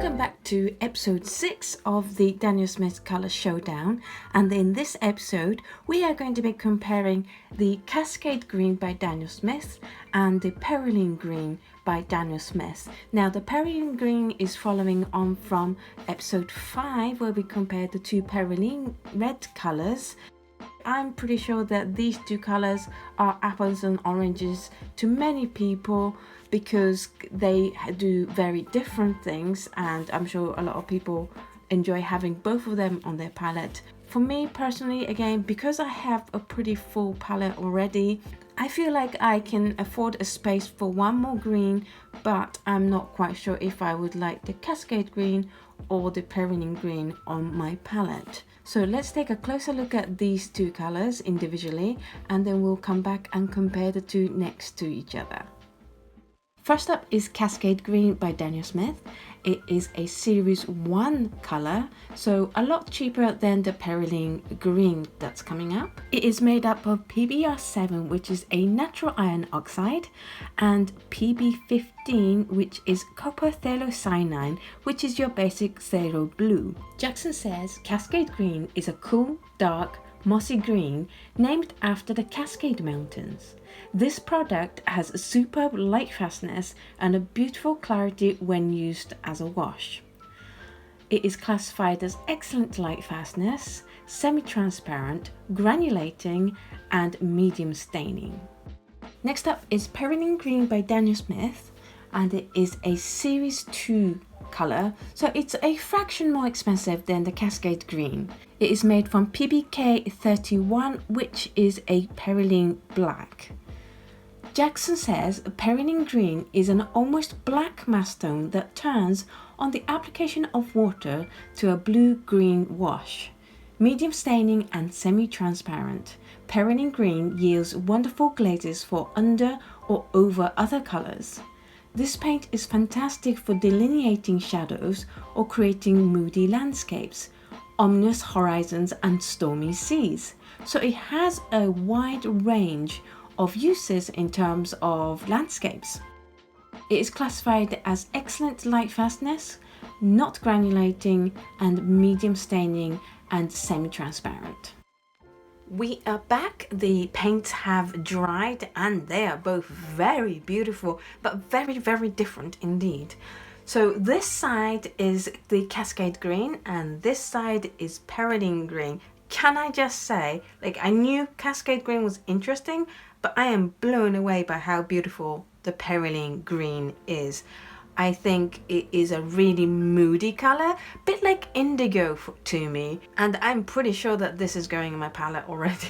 Welcome back to episode 6 of the Daniel Smith Color Showdown, and in this episode we are going to be comparing the Cascade Green by Daniel Smith and the Perylene Green by Daniel Smith. Now the Perylene Green is following on from episode 5 where we compared the two Perylene red colors. I'm pretty sure that these two colors are apples and oranges to many people because they do very different things, and I'm sure a lot of people enjoy having both of them on their palette. For me personally, again, because I have a pretty full palette already, I feel like I can afford a space for one more green, but I'm not quite sure if I would like the Cascade Green or the Perylene Green on my palette. So let's take a closer look at these two colors individually, and then we'll come back and compare the two next to each other. First up is Cascade Green by Daniel Smith. It is a series 1 color, so a lot cheaper than the Perylene Green that's coming up. It is made up of PBr7, which is a natural iron oxide, and PB15, which is copper phthalocyanine, which is your basic phthalo blue. Jackson says Cascade Green is a cool, dark, mossy green named after the Cascade Mountains. This product has a superb light fastness and a beautiful clarity when used as a wash. It is classified as excellent light fastness, semi-transparent, granulating, and medium staining. Next up is Perylene Green by Daniel Smith, and it is a series 2 color, so it's a fraction more expensive than the Cascade Green. It is made from PBK31, which is a Perylene black. Jackson says Perylene Green is an almost black mass tone that turns on the application of water to a blue-green wash. Medium staining and semi-transparent, Perylene Green yields wonderful glazes for under or over other colors. This paint is fantastic for delineating shadows or creating moody landscapes, ominous horizons and stormy seas. So it has a wide range of uses in terms of landscapes. It is classified as excellent light fastness, not granulating, and medium staining and semi-transparent. We are back. The paints have dried and they are both very beautiful, but very, very different indeed. So this side is the Cascade Green and this side is Perylene Green. Can I just say, like, I knew Cascade Green was interesting, but I am blown away by how beautiful the Perylene Green is. I think it is a really moody color, a bit like indigo to me, and I'm pretty sure that this is going in my palette already.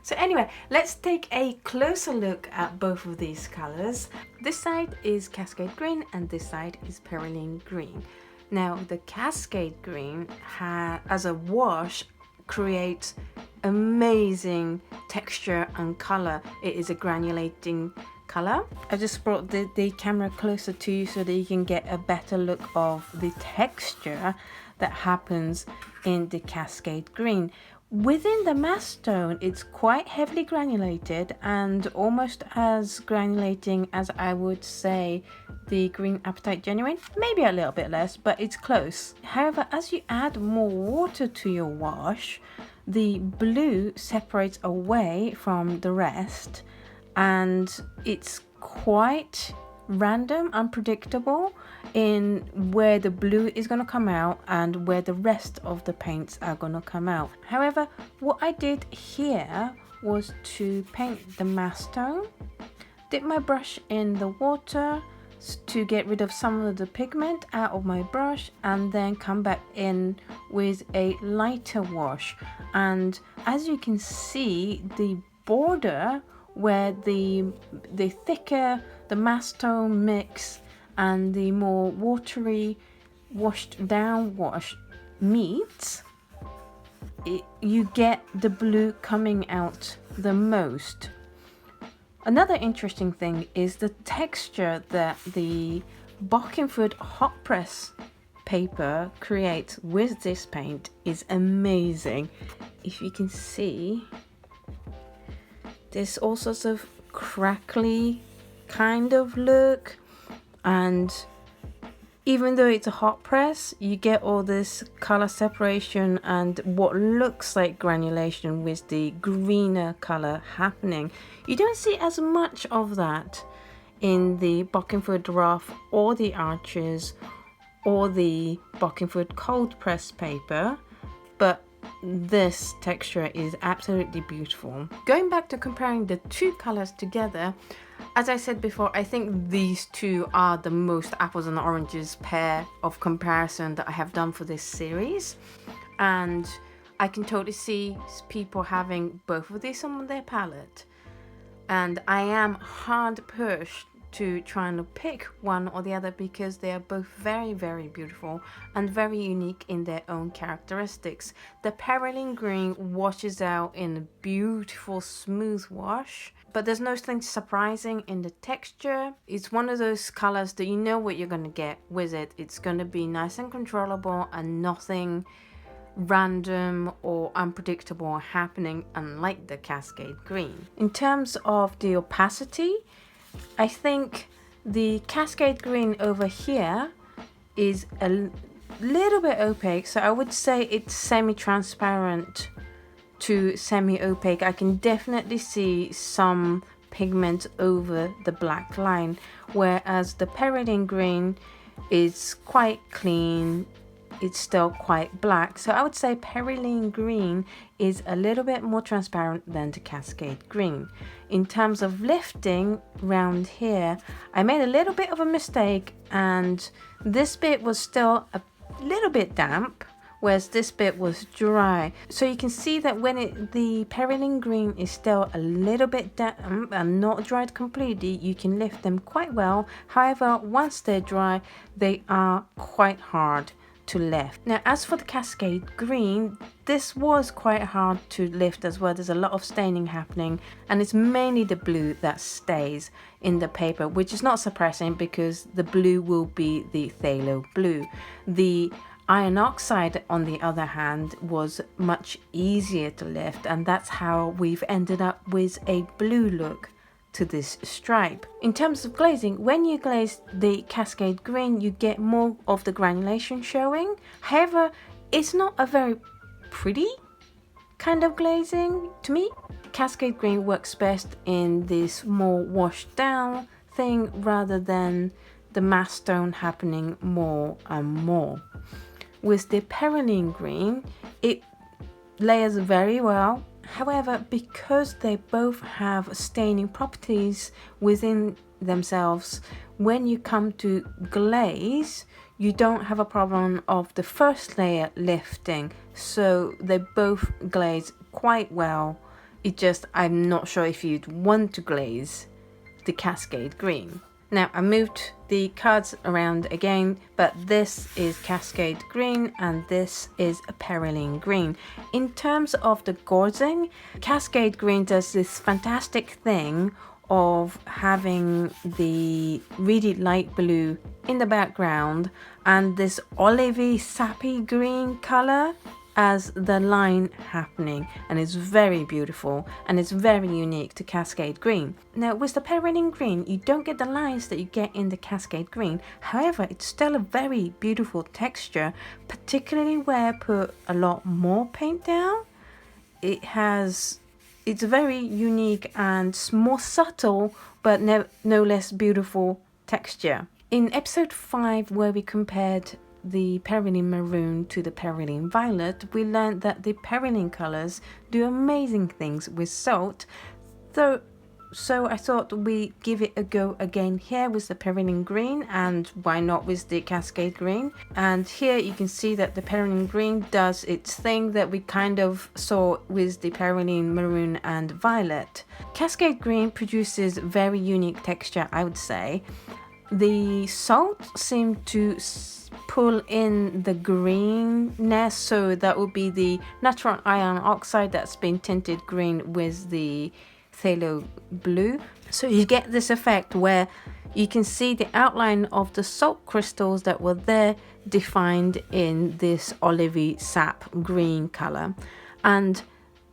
So anyway, let's take a closer look at both of these colors. This side is Cascade Green and this side is Perylene Green. Now the Cascade Green as a wash creates amazing texture and color. It is a granulating color. I just brought the camera closer to you so that you can get a better look of the texture that happens in the Cascade Green. Within the mass tone, it's quite heavily granulated and almost as granulating as I would say the Green Apatite Genuine. Maybe a little bit less, but it's close. However, as you add more water to your wash, the blue separates away from the rest, and it's quite random, unpredictable in where the blue is going to come out and where the rest of the paints are going to come out. However, what I did here was to paint the mass tone, dip my brush in the water to get rid of some of the pigment out of my brush, and then come back in with a lighter wash. And as you can see, the border where the thicker the mass tone mix and the more watery washed down wash meets, you get the blue coming out the most. Another interesting thing is the texture that the Bockenfoot hot press paper creates with this paint is amazing. If you can see, there's all sorts of crackly kind of look, and Even though it's a hot press, you get all this color separation and what looks like granulation with the greener color happening. You don't see as much of that in the Bockingfoot Rough or the Arches or the Bockingfoot cold press paper, but this texture is absolutely beautiful. Going back to comparing the two colors together, as I said before, I think these two are the most apples and oranges pair of comparison that I have done for this series, and I can totally see people having both of these on their palette, and I am hard pushed to try and pick one or the other because they are both very, very beautiful and very unique in their own characteristics. The Perylene Green washes out in a beautiful smooth wash, but there's nothing surprising in the texture. It's one of those colors that you know what you're going to get with it. It's going to be nice and controllable and nothing random or unpredictable happening, unlike the Cascade Green. In terms of the opacity, I think the Cascade Green over here is a little bit opaque, so I would say it's semi-transparent to semi-opaque. I can definitely see some pigment over the black line, whereas the Perylene Green is quite clean. It's still quite black, so I would say Perylene Green is a little bit more transparent than the Cascade Green. In terms of lifting round here, I made a little bit of a mistake, and this bit was still a little bit damp, whereas this bit was dry. So you can see that when the Perylene Green is still a little bit damp and not dried completely, you can lift them quite well. However, once they're dry, they are quite hard to lift. Now, as for the Cascade Green, this was quite hard to lift as well. There's a lot of staining happening, and it's mainly the blue that stays in the paper, which is not surprising because the blue will be the phthalo blue. The iron oxide, on the other hand, was much easier to lift, and that's how we've ended up with a blue look to this stripe. In terms of glazing, when you glaze the Cascade Green, you get more of the granulation showing. However, it's not a very pretty kind of glazing to me. Cascade Green works best in this more washed down thing rather than the mass tone happening more and more. With the Perylene Green, it layers very well. However, because they both have staining properties within themselves, when you come to glaze, you don't have a problem of the first layer lifting, so they both glaze quite well. It just, I'm not sure if you'd want to glaze the Cascade Green. Now, I moved the cards around again, but this is Cascade Green and this is a Perylene Green. In terms of the glazing, Cascade Green does this fantastic thing of having the really light blue in the background and this olivey sappy green color as the line happening, and it's very beautiful and it's very unique to Cascade Green. Now, with the Perylene Green, you don't get the lines that you get in the Cascade Green. However, it's still a very beautiful texture, particularly where I put a lot more paint down. It's very unique and more subtle, but no less beautiful texture. In episode 5, where we compared the Perylene Maroon to the Perylene Violet, we learned that the Perylene colors do amazing things with salt. So I thought we give it a go again here with the Perylene Green, and why not with the Cascade Green. And here you can see that the Perylene Green does its thing that we kind of saw with the Perylene Maroon and Violet. Cascade Green produces very unique texture, I would say. The salt seemed to pull in the greenness, so that would be the natural iron oxide that's been tinted green with the phthalo blue. So you get this effect where you can see the outline of the salt crystals that were there defined in this olivey sap green color, and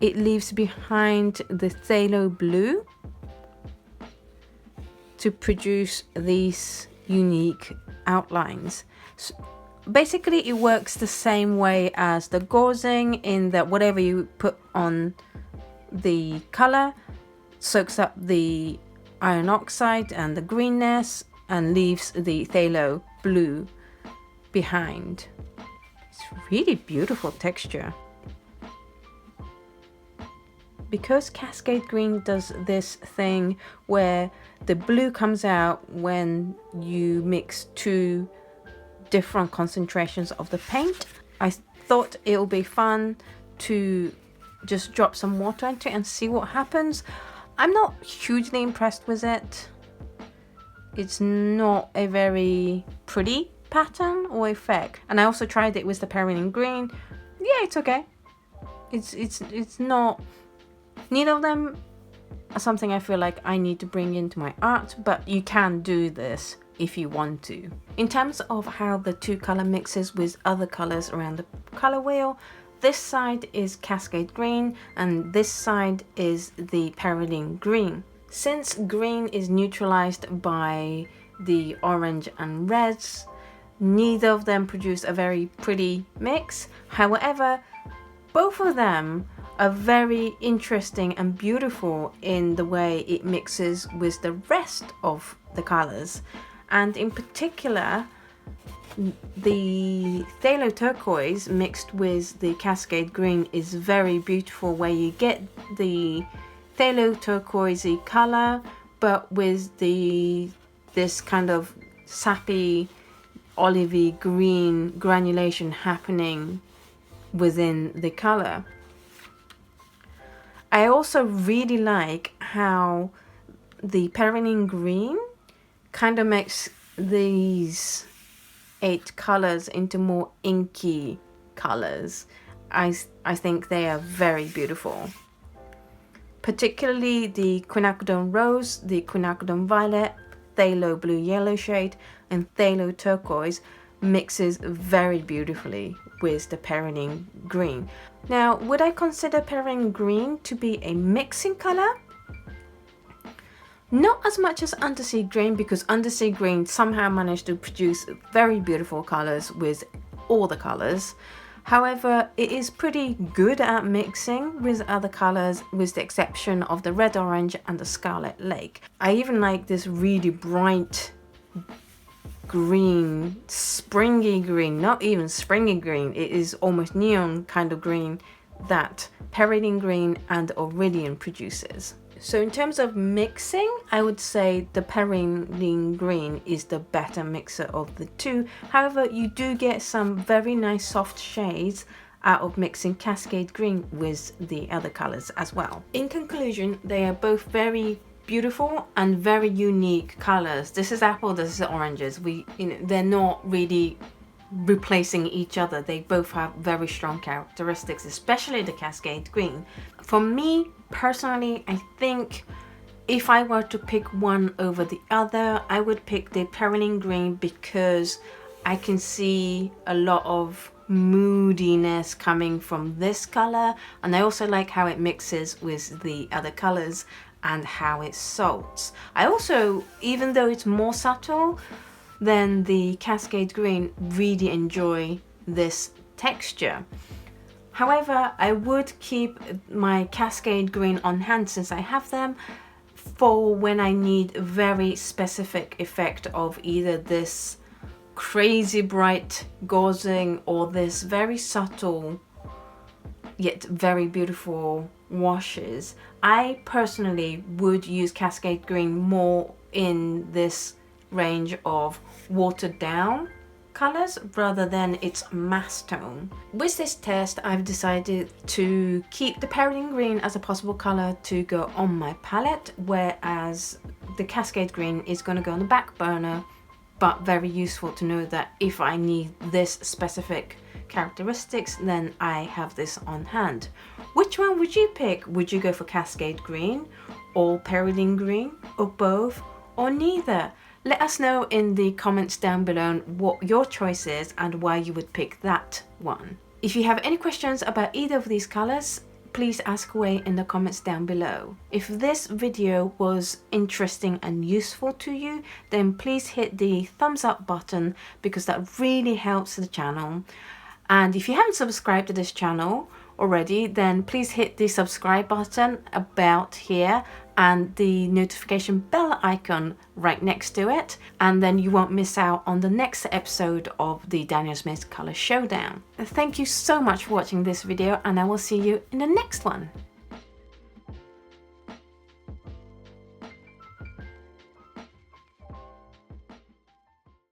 it leaves behind the phthalo blue to produce these unique outlines. So basically, it works the same way as the Glazing, in that whatever you put on the color soaks up the iron oxide and the greenness and leaves the phthalo blue behind. It's really beautiful texture. Because Cascade Green does this thing where the blue comes out when you mix two different concentrations of the paint, I thought it would be fun to just drop some water into it and see what happens. I'm not hugely impressed with it. It's not a very pretty pattern or effect. And I also tried it with the Perylene Green. Yeah, it's okay. It's not. Neither of them are something I feel like I need to bring into my art, but you can do this if you want to. In terms of how the two color mixes with other colors around the color wheel, this side is Cascade Green and this side is the Perylene Green. Since green is neutralized by the orange and reds, neither of them produce a very pretty mix. However, both of them are very interesting and beautiful in the way it mixes with the rest of the colors. And in particular, the phthalo turquoise mixed with the Cascade Green is very beautiful, where you get the phthalo turquoisey color but with this kind of sappy olivey green granulation happening within the color. I also really like how the Perylene Green kind of makes these 8 colors into more inky colors. I think they are very beautiful. Particularly the quinacridone rose, the quinacridone violet, phthalo blue yellow shade and phthalo turquoise mixes very beautifully with the Perylene Green. Now, would I consider Perylene Green to be a mixing color? Not as much as Undersea Green, because Undersea Green somehow managed to produce very beautiful colors with all the colors. However, it is pretty good at mixing with other colors, with the exception of the red orange and the scarlet lake. I even like this really bright green, springy green, not even springy green, it is almost neon kind of green that Perylene Green and Iridium produces. So in terms of mixing, I would say the Perylene Green is the better mixer of the two. However, you do get some very nice soft shades out of mixing Cascade Green with the other colors as well. In conclusion, they are both very beautiful and very unique colors. This is apple, this is oranges. They're not really replacing each other. They both have very strong characteristics, especially the Cascade Green. For me personally, I think if I were to pick one over the other, I would pick the Perylene Green, because I can see a lot of moodiness coming from this color, and I also like how it mixes with the other colors and how it salts. I also, even though it's more subtle than the Cascade Green, really enjoy this texture. However, I would keep my Cascade Green on hand, since I have them, for when I need a very specific effect of either this crazy bright Glazing or this very subtle yet very beautiful washes. I personally would use Cascade Green more in this range of watered down colors rather than its mass tone. With this test, I've decided to keep the Perylene Green as a possible color to go on my palette, whereas the Cascade Green is going to go on the back burner, but very useful to know that if I need this specific characteristics, then I have this on hand. Which one would you pick? Would you go for Cascade Green or Perylene Green, or both, or neither? Let us know in the comments down below what your choice is and why you would pick that one. If you have any questions about either of these colors, please ask away in the comments down below. If this video was interesting and useful to you, then please hit the thumbs up button because that really helps the channel. And if you haven't subscribed to this channel already, then please hit the subscribe button about here and the notification bell icon right next to it, and then you won't miss out on the next episode of the Daniel Smith Color Showdown. Thank you so much for watching this video, and I will see you in the next one.